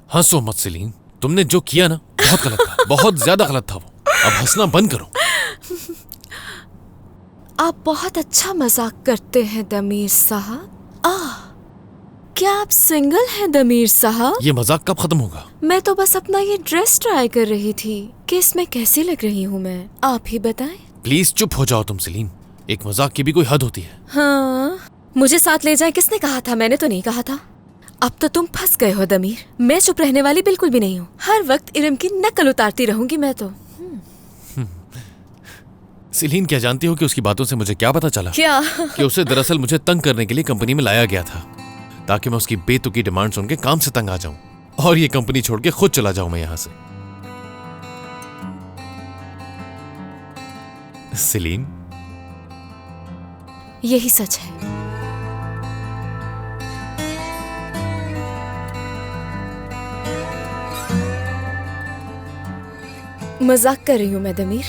हंसो मत सेलिन, तुमने जो किया ना बहुत गलत था, बहुत ज्यादा गलत था वो। अब हंसना बंद करो। आप बहुत अच्छा मजाक करते हैं दमीर साहब। क्या आप सिंगल हैं दमीर साहब? ये मजाक कब खत्म होगा? मैं तो बस अपना ये ड्रेस ट्राई कर रही थी कि इसमें कैसी लग रही हूँ मैं। आप ही बताएं। प्लीज चुप हो जाओ तुम सेलिन, एक मजाक की भी कोई हद होती है। हाँ, मुझे साथ ले जाए किसने कहा था? मैंने तो नहीं कहा था। अब तो तुम फंस गए हो दमीर। मैं चुप रहने वाली बिल्कुल भी नहीं हूँ। हर वक्त इरम की नकल उतारती रहूंगी मैं तो। सेलिन, क्या जानती हो कि उसकी बातों से मुझे क्या पता चला? क्या? कि उसे दरअसल मुझे तंग करने के लिए कंपनी में लाया गया था, ताकि मैं उसकी बेतुकी डिमांड सुन के काम से तंग आ जाऊं और ये कंपनी छोड़ के खुद चला जाऊं मैं यहां से। सेलिन, यही सच है। मजाक कर रही हूँ मैं दमीर।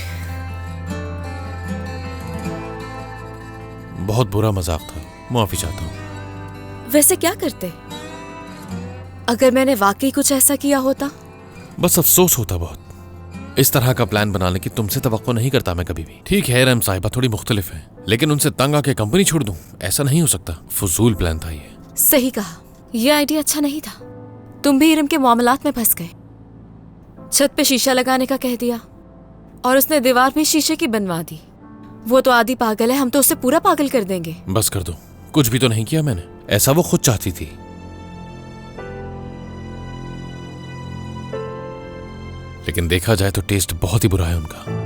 बहुत बुरा मजाक था, माफी चाहता हूँ। वैसे क्या करते अगर मैंने वाकई कुछ ऐसा किया होता? बस अफसोस होता बहुत। इस तरह का प्लान बनाने की तुमसे तवक्को नहीं करता मैं कभी भी। ठीक है रम साहिबा थोड़ी मुख्तलिफ है, लेकिन उनसे तंग आके कंपनी छोड़ दूं, ऐसा नहीं हो सकता। फजूल प्लान था ये। सही कहा, यह आइडिया अच्छा नहीं था। तुम भी इरम के मामलात में फंस गए। छत पे शीशा लगाने का कह दिया और उसने दीवार भी शीशे की बनवा दी। वो तो आधी पागल है, हम तो उसे पूरा पागल कर देंगे। बस कर दो, कुछ भी तो नहीं किया मैंने, ऐसा वो खुद चाहती थी। लेकिन देखा जाए तो टेस्ट बहुत ही बुरा है उनका।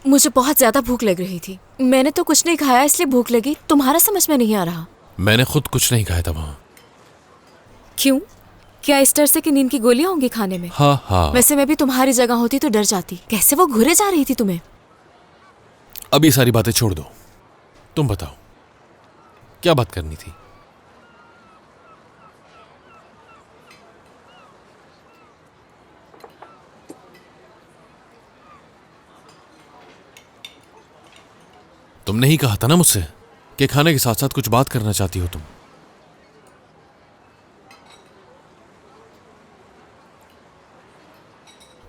मुझे बहुत ज्यादा भूख लग रही थी। मैंने तो कुछ नहीं खाया इसलिए भूख लगी। तुम्हारा समझ में नहीं आ रहा। मैंने खुद कुछ नहीं खाया था वहां। क्यों? क्या इस डर से कि नींद की गोलियां होंगी खाने में? हाँ हाँ। वैसे मैं भी तुम्हारी जगह होती तो डर जाती। कैसे वो घुरे जा रही थी तुम्हें? अब ये सारी बातें छोड़ दो, तुम बताओ क्या बात करनी थी? तुमने ही कहा था ना मुझसे कि खाने के साथ साथ कुछ बात करना चाहती हो तुम।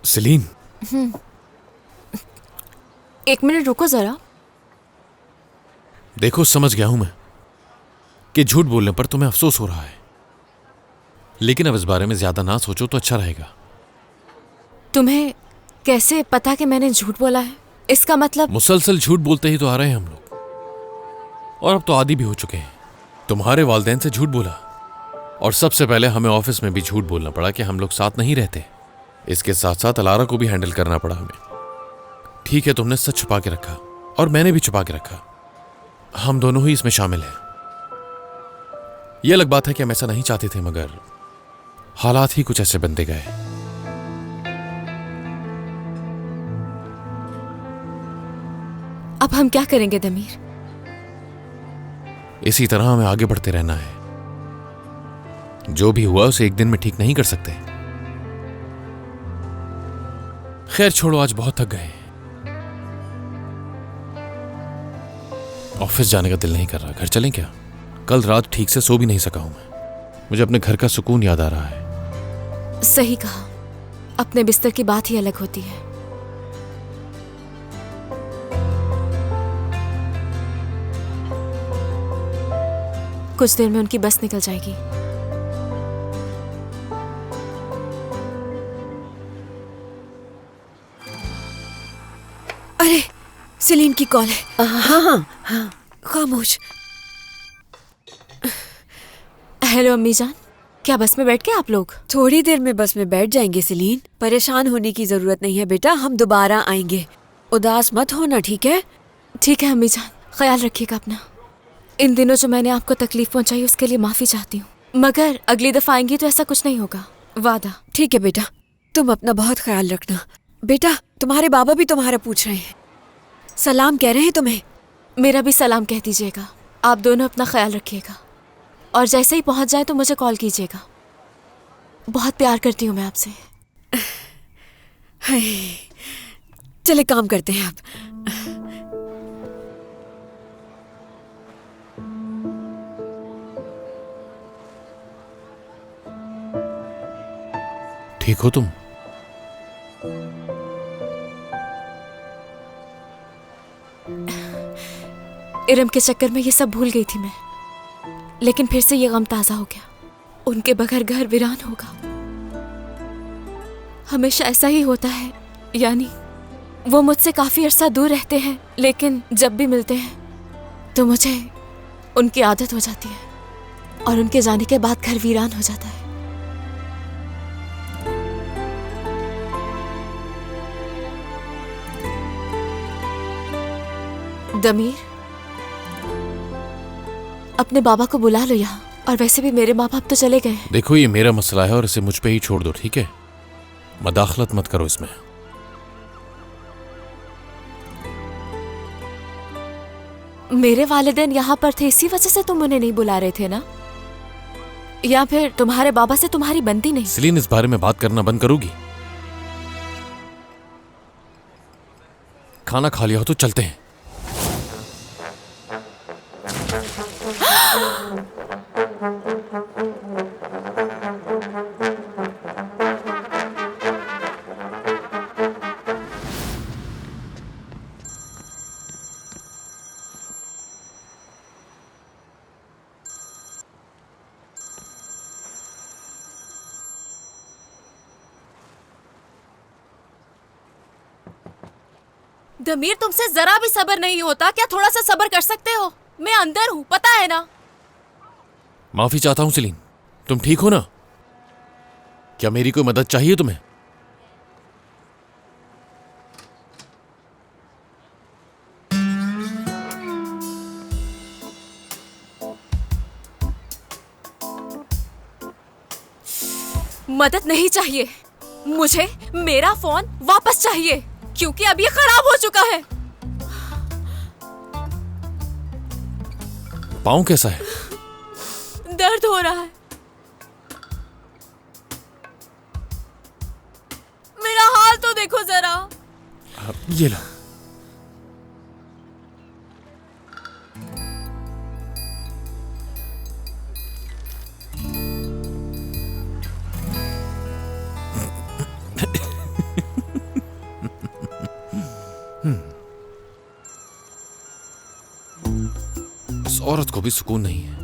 सेलिन, एक मिनट रुको जरा। देखो समझ गया हूं मैं कि झूठ बोलने पर तुम्हें अफसोस हो रहा है, लेकिन अब इस बारे में ज्यादा ना सोचो तो अच्छा रहेगा। तुम्हें कैसे पता कि मैंने झूठ बोला है? इसका मतलब? मुसलसल झूठ बोलते ही तो आ रहे हैं हम लोग, और अब तो आदी भी हो चुके हैं। तुम्हारे वालिदैन से झूठ बोला, और सबसे पहले हमें ऑफिस में भी झूठ बोलना पड़ा कि हम लोग साथ नहीं रहते। इसके साथ साथ अलारा को भी हैंडल करना पड़ा हमें। ठीक है, तुमने सच छुपा के रखा और मैंने भी छुपा के रखा। हम दोनों ही इसमें शामिल हैं। यह अलग बात है कि हम ऐसा नहीं चाहते थे, मगर हालात ही कुछ ऐसे बनते गए। अब हम क्या करेंगे दमीर? इसी तरह हमें आगे बढ़ते रहना है। जो भी हुआ उसे एक दिन में ठीक नहीं कर सकते। खैर छोड़ो, आज बहुत थक गए। ऑफिस जाने का दिल नहीं कर रहा। घर चलें क्या? कल रात ठीक से सो भी नहीं सका हूं मैं। मुझे अपने घर का सुकून याद आ रहा है। सही कहा, अपने बिस्तर की बात ही अलग होती है। कुछ देर में उनकी बस निकल जाएगी। अरे, सेलिन की कॉल है। हाँ हाँ, खामोश। हेलो अम्मी जान, क्या बस में बैठ के आप लोग? थोड़ी देर में बस में बैठ जाएंगे सेलिन। परेशान होने की जरूरत नहीं है बेटा, हम दोबारा आएंगे। उदास मत होना, ठीक है? ठीक है अम्मी जान, ख्याल रखिएगा अपना। इन दिनों जो मैंने आपको तकलीफ पहुंचाई उसके लिए माफी चाहती हूँ, मगर अगली दफा आएंगी तो ऐसा कुछ नहीं होगा, वादा। ठीक है बेटा, तुम अपना बहुत ख्याल रखना। बेटा, तुम्हारे बाबा भी तुम्हारा पूछ रहे हैं, सलाम कह रहे हैं तुम्हें। मेरा भी सलाम कह दीजिएगा। आप दोनों अपना ख्याल रखिएगा, और जैसे ही पहुंच जाए तो मुझे कॉल कीजिएगा। बहुत प्यार करती हूँ मैं आपसे। हाय, चले काम करते हैं अब। ठीक हो तुम? इरम के चक्कर में ये सब भूल गई थी मैं, लेकिन फिर से ये गम ताजा हो गया। उनके बगैर घर वीरान होगा। हमेशा ऐसा ही होता है, यानी वो मुझसे काफी अरसा दूर रहते हैं, लेकिन जब भी मिलते हैं तो मुझे उनकी आदत हो जाती है और उनके जाने के बाद घर वीरान हो जाता है। दमीर, अपने बाबा को बुला लो यहाँ। और वैसे भी मेरे माँ बाप तो चले गए हैं। देखो, ये मेरा मसला है और इसे मुझ पे ही छोड़ दो, ठीक है? मदाखलत मत करो इसमें। मेरे वालिदैन यहाँ पर थे, इसी वजह से तुम उन्हें नहीं बुला रहे थे ना? या फिर तुम्हारे बाबा से तुम्हारी बनती नहीं? सेलिन, इस बारे में बात करना बंद करोगी? खाना खा लिया हो तो चलते हैं। दमीर, तुमसे जरा भी सब्र नहीं होता क्या? थोड़ा सा सब्र कर सकते हो? मैं अंदर हूँ, पता है ना? माफी चाहता हूं सेलिन। तुम ठीक हो ना? क्या मेरी कोई मदद चाहिए तुम्हें? मदद नहीं चाहिए मुझे। मेरा फोन वापस चाहिए, क्योंकि अब ये खराब हो चुका है। पाँव कैसा है? दर्द हो रहा है। मेरा हाल तो देखो जरा। ये लो। इस औरत को भी सुकून नहीं है।